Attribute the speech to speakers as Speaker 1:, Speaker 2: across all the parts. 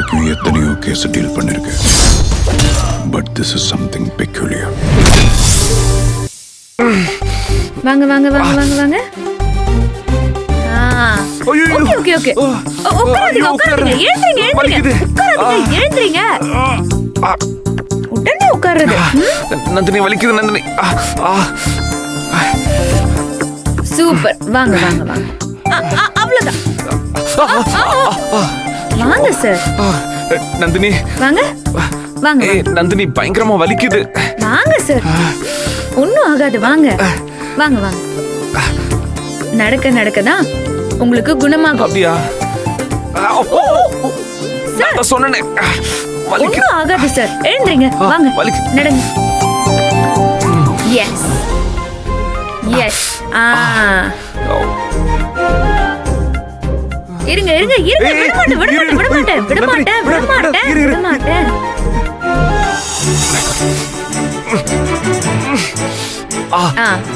Speaker 1: வரைக்கும் எத்தனையோ case deal பண்ணிருக்கேன். But this is something peculiar.
Speaker 2: வாங்க வாங்க வாங்க வாங்க வாங்க. Okay okay okay. உட்காருங்க உட்காருங்க. எழுந்திரீங்க எழுந்திரீங்க. உடனே உட்காருது.
Speaker 3: நந்தினி வலிக்குது நந்தினி.
Speaker 2: சூப்பர். வாங்க வாங்க வாங்க. அவ்வளவுதான். வாங்க சார்.
Speaker 3: நந்தினி
Speaker 2: வாங்க வாங்க.
Speaker 3: நந்தினி பயங்கரமா வலிக்குது.
Speaker 2: வாங்க சார். ஒண்ணும் ஆகாது. வாங்க வாங்க வாங்க. நடக்க நடக்கதான் உங்களுக்கு குணமாகும்.
Speaker 3: அப்படியா?
Speaker 2: சார்
Speaker 3: சொன்னேனே.
Speaker 2: ஒண்ணும் ஆகாது சார். எழுந்திரீங்க. வாங்க நடங்க. Yes yes. இருங்க இருங்க இருங்க. விட மாட்டேன் விட மாட்டேன் விட மாட்டேன் விட மாட்டேன் விட மாட்டேன்.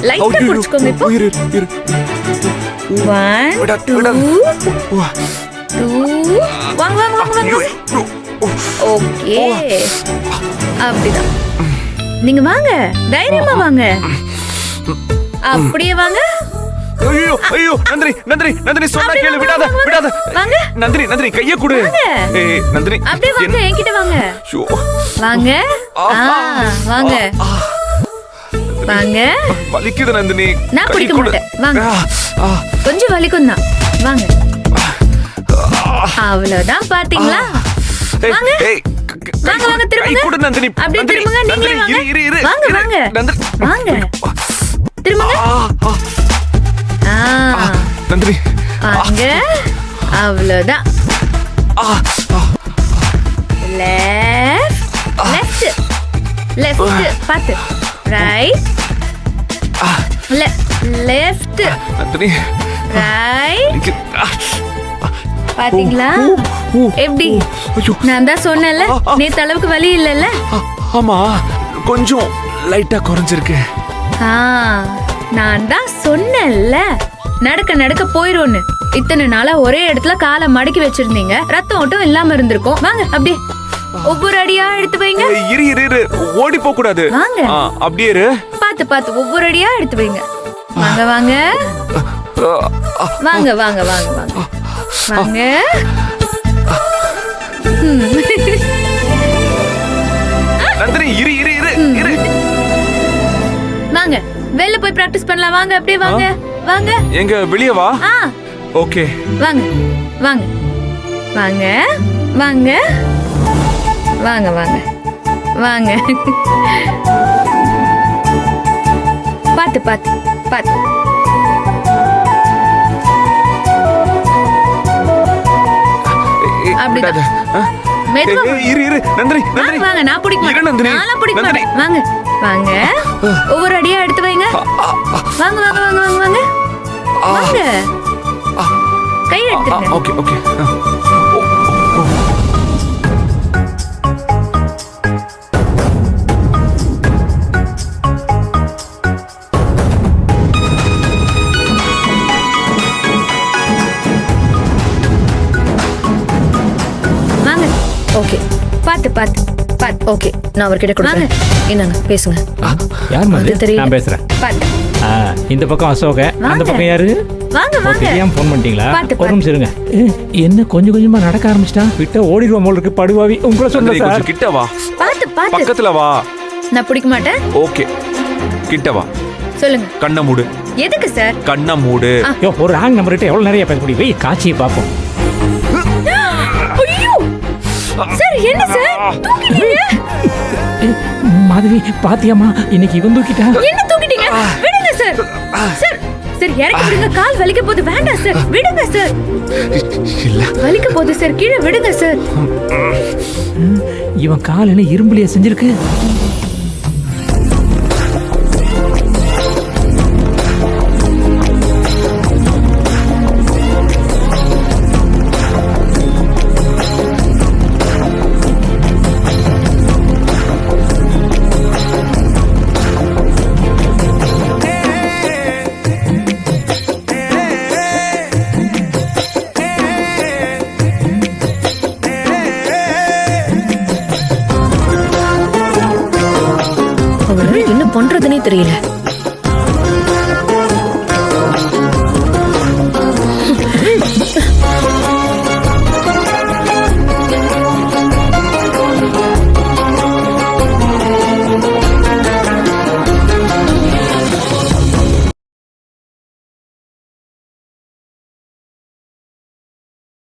Speaker 2: லைட்டா புடிச்சுக்கோங்க இப்போ. 1 2 வாங்க வாங்க வாங்க வாங்க. ஓகே அப்படிதான். நீங்க வாங்க தைரியமா வாங்க. அப்படியே வாங்க.
Speaker 3: ஐயோ ஐயோ நந்தினி நந்தினி நந்தினி சொன்னா கேளு. விடாத விடாத.
Speaker 2: வாங்க
Speaker 3: நந்தினி நந்தினி கைய கொடு. ஏய் நந்தினி
Speaker 2: அப்படியே வாங்க என்கிட்ட வாங்க. வாங்க வாங்க வாங்க.
Speaker 3: வலிக்குது நந்தினி.
Speaker 2: நான் பிடிக்க மாட்டேன். வாங்க. கொஞ்சம் வலிக்கும் தான். வாங்க. அவ்வளவுதான் பாத்தீங்களா? வாங்க வாங்க வாங்க. திரும்புங்க.
Speaker 3: கொடு நந்தினி.
Speaker 2: அப்படியே திரும்புங்க. நீங்களே வாங்க. வாங்க வாங்க வாங்க. திரும்புங்க.
Speaker 3: நந்தினி
Speaker 2: வாங்க. அவ்வளவுதான். லெஃப்ட் லெஃப்ட் பாத்து. Right left
Speaker 3: Nandini
Speaker 2: right. பாத்தீங்களா எப்படி? நான் தான் சொன்னேன்ல நேத்து அளவுக்கு வலி இல்லல்ல.
Speaker 3: ஆமா கொஞ்சம் லைட்டா குறைஞ்சிருக்கு.
Speaker 2: நான் தான் சொன்னேன்ல நடக்க நடக்க போயிடும்னு. இத்தனை நாளா ஒரே இடத்துல காலை மடக்கி வச்சிருந்தீங்க. ரத்தம் ஓட்டம் இல்லாம இருந்திருக்கும். வாங்க அப்படியே ஒவ்வொரு அடியா எடுத்து வைங்க.
Speaker 3: இரு இரு இரு. ஓடி போக கூடாது.
Speaker 2: வாங்க
Speaker 3: அப்படியே இரு.
Speaker 2: பாத்து பாத்து ஒவ்வொரு அடியா எடுத்து வைங்க. வாங்க வாங்க வாங்க வாங்க வாங்க வாங்க வாங்க.
Speaker 3: நந்தினி இரு இரு இரு இரு.
Speaker 2: வாங்க வெளில போய் பிராக்டிஸ் பண்ணலாம். வாங்க அப்படியே வாங்க வாங்க.
Speaker 3: எங்க வெளிய வா. ஓகே
Speaker 2: வாங்க வாங்க வாங்க வாங்க வாங்க வாங்க வாங்க. பாத்து பாத்து பாத்து. அப்படிதான்.
Speaker 3: இரு இரு நந்தினி நந்தினி
Speaker 2: வாங்க. நான் பிடிக்க
Speaker 3: இரு நந்தினி.
Speaker 2: மாட்டேன். நான் பிடிக்க மாட்டேன். வாங்க வாங்க. ஒவ்வொரு அடியா எடுத்து வைங்க. வாங்க வாங்க வாங்க வாங்க வாங்க வாங்க. கை எடுத்துங்க.
Speaker 3: Okay okay.
Speaker 2: வாங்க. ஓகே பாத்து பாத்து பாத்து. ஓகே நான் அவர்கிட்ட கொடுக்குறேன். என்னங்க பேசுங்க.
Speaker 4: யார் மாதிரி? நான் பேசுறேன்.
Speaker 2: பாத்து.
Speaker 4: இந்த பக்கம் அசோக, அந்த பக்கம் யாரு?
Speaker 2: வாங்க வாங்க.
Speaker 4: தெரியாம ஃபோன் பண்ணிட்டீங்களா?
Speaker 2: பாத்து
Speaker 4: ஒரு நிமிஷம் இருங்க. என்ன கொஞ்சம் கொஞ்சமா நடக்க ஆரம்பிச்சிட்டான். விட்ட ஓடிடுவோம் போல இருக்கு. படுவாவி உங்களை சொன்ன சார்.
Speaker 3: கொஞ்சம் கிட்ட வா.
Speaker 2: பாத்து பாத்து.
Speaker 3: பக்கத்துல வா.
Speaker 2: நான் பிடிக்க மாட்டேன்.
Speaker 3: ஓகே கிட்ட வா.
Speaker 2: சொல்லுங்க.
Speaker 3: கண்ணை மூடு.
Speaker 2: எதுக்கு சார்?
Speaker 3: கண்ணை மூடு.
Speaker 4: ஒரு ராங் நம்பர் கிட்ட எவ்வளவு நிறைய பேச முடியும். போய் காட்சியை பார்ப்போம்.
Speaker 2: ஐயோ சார் என்ன சார் தூக்கிட்டீங்க?
Speaker 4: மாதவி பாத்தியாமா இன்னைக்கு இவன் தூக்கிட்டா.
Speaker 2: என்ன தூக்கிட்டீங்க? விடுங்க சார். சார் சார் இறக்கி விடுங்க. கால் வலிக்க போகுது. வேண்டாம் சார் விடுங்க சார்.
Speaker 3: இல்ல
Speaker 2: வலிக்க போகுது சார். கீழே விடுங்க சார்.
Speaker 4: இவன் கால் என்ன இரும்புலையா செஞ்சிருக்கு?
Speaker 2: அவளை என்ன பண்றதுனே தெரியல.